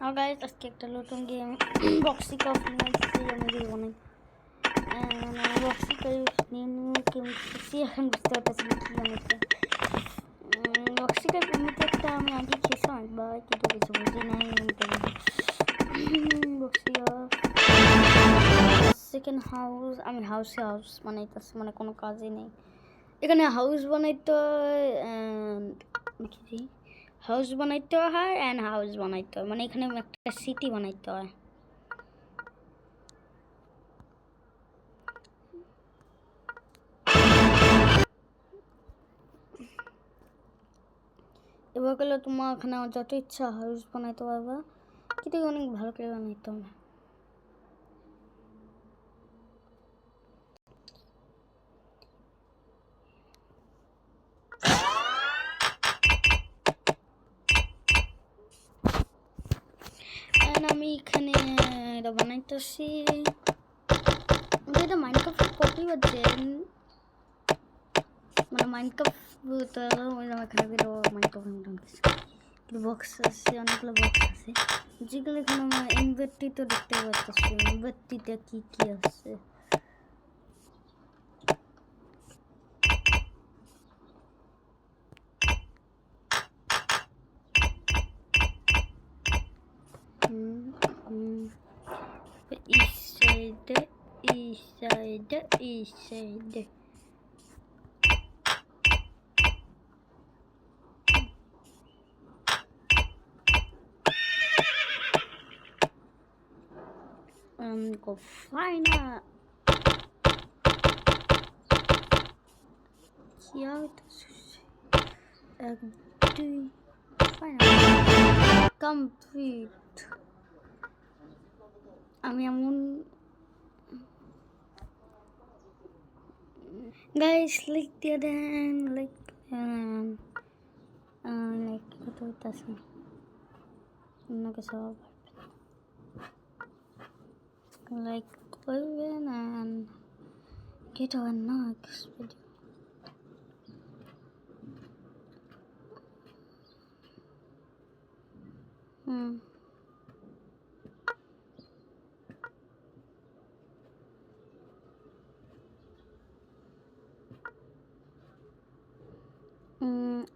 আর guys আজকে একটা নতুন গেম বক্সি কাপ নিয়ে আসছি আমি খেলবো না বক্সি কাপ নিয়ে গেম খেলছি এখন বুঝতে পারতেছি না কি বানাইতে বক্সি কাপ এমনিতে একটা আমি আগে খেয়েছিলাম একবার কিন্তু কিছু বুঝি নাই বক্সি কাপ সেকেন্ড হাউস আমি হাউস বানাইতেছি মানে কোনো কাজই নেই এখানে হাউস বানাইতে কি হাউস বানাইতে হয় অ্যান্ড হাউস বানাইতে হয় মানে এখানে একটা সিটি বানাইতে হয় এবার গেলে তোমার এখানে যত ইচ্ছা হাউস বানাইতে পারবা কিন্তু অনেক ভালো করে বানাইতে হবে আমি এখানে এটা বানাইতেছি এটা মাইনক্রাফ্টের কপি বাজছে মানে মাইনক্রাফ্ট এখানে দিল মাইনক্রাফ্ট বক্স আছে অনেকগুলো বক্স আছে যেগুলো এখানে আমার ইনভার্টি তো দেখতে পাচ্ছি ইনভার্টিতে কি কি আছে east side go find out क्या complete আমি এমন guys like দিয়ে দেন like কত হইতাছে অন্য কিছু like করবেন and get our next video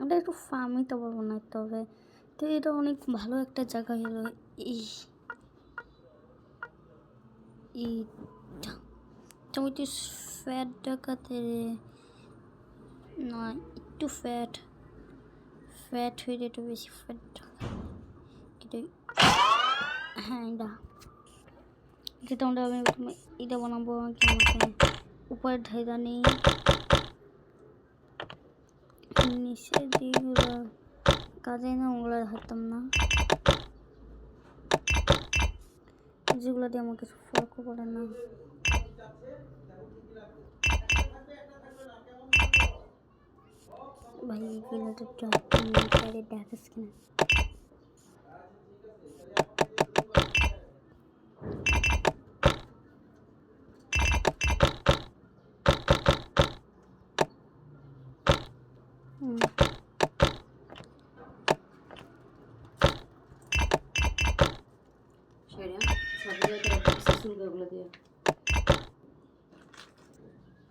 এটা একটু ফার্মই তো বানাইতে হবে তো এটা অনেক ভালো একটা জায়গা হলো তুমি তো ফ্যাট দেখাতে না একটু ফ্যাট হয়ে একটু বেশি ফ্যাট কিন্তু হ্যাঁ যেটা আমরা এটা বানাবো উপরে ঢাইদা নেই নিচে যেগুলো কাজে না ওগুলো হারতাম না যেগুলো দিয়ে আমার কিছু ফরকও পড়ে না ভাই এগুলো তো দেখাস কিনা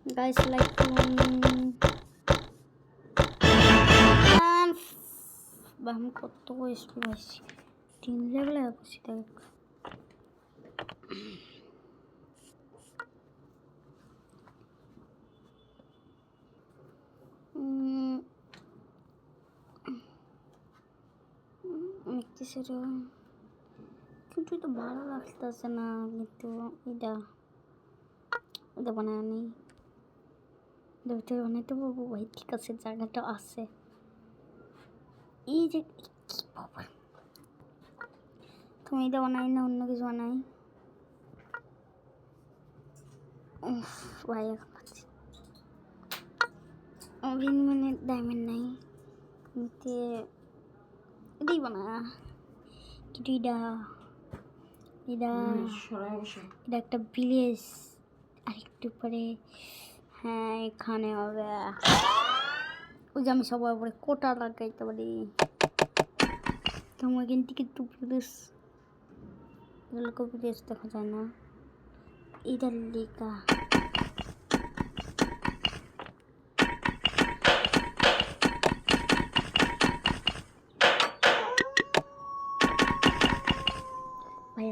guys like আমি কত স্পিড আসছি 3 লেভেলে আসছি দেখ কিন্তু তো ভালো লাগতেছে না কিন্তু এটা বানায় নেই ভিতরে বানাইতে পারবো ভাই ঠিক আছে জায়গাটা আছে এই যে তুমি এটা বানাই না অন্য কিছু বানাই ভাই এখন পাচ্ছি মানে ডায়মন্ড নাই এটাই বানা কিন্তু এটা একটা ভিলেজ আরেকটু পরে হ্যাঁ এখানে হবে ওই যে আমি সবার উপরে কোটা লাগাইতে পারি তোমার কিন্তু একটু প্লিজ এগুলো কপি পেস্ট দেখা যায় না, ইধার লেখা ভাই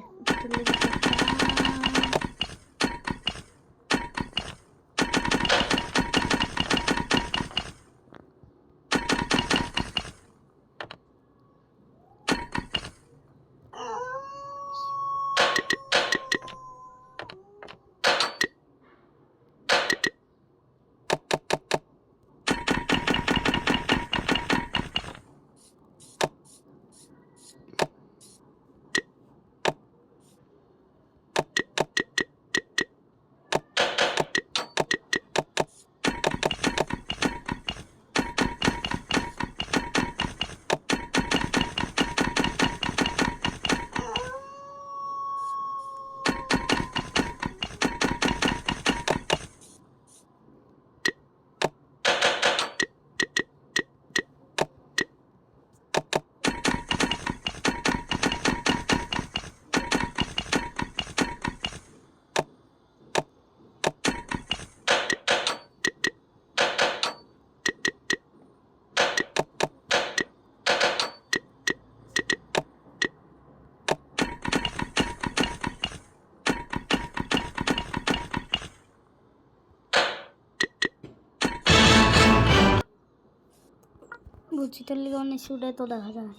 বুঝছি তার লিগে অনেক শুটে তো দেখা যায়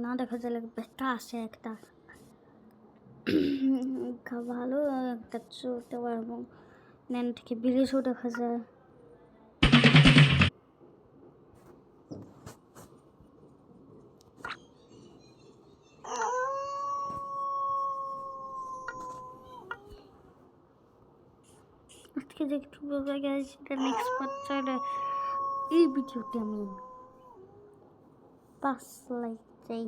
না, দেখা যায় একটা আসে একটা ভালো একটা চলতে পারবো নেন থেকে বিলিশও দেখা যায়। আজকে যে একটু বোঝা গেছে সেটা নেক্সট পার্ট এই ভিডিওতে আমি 5 লাইক চাই।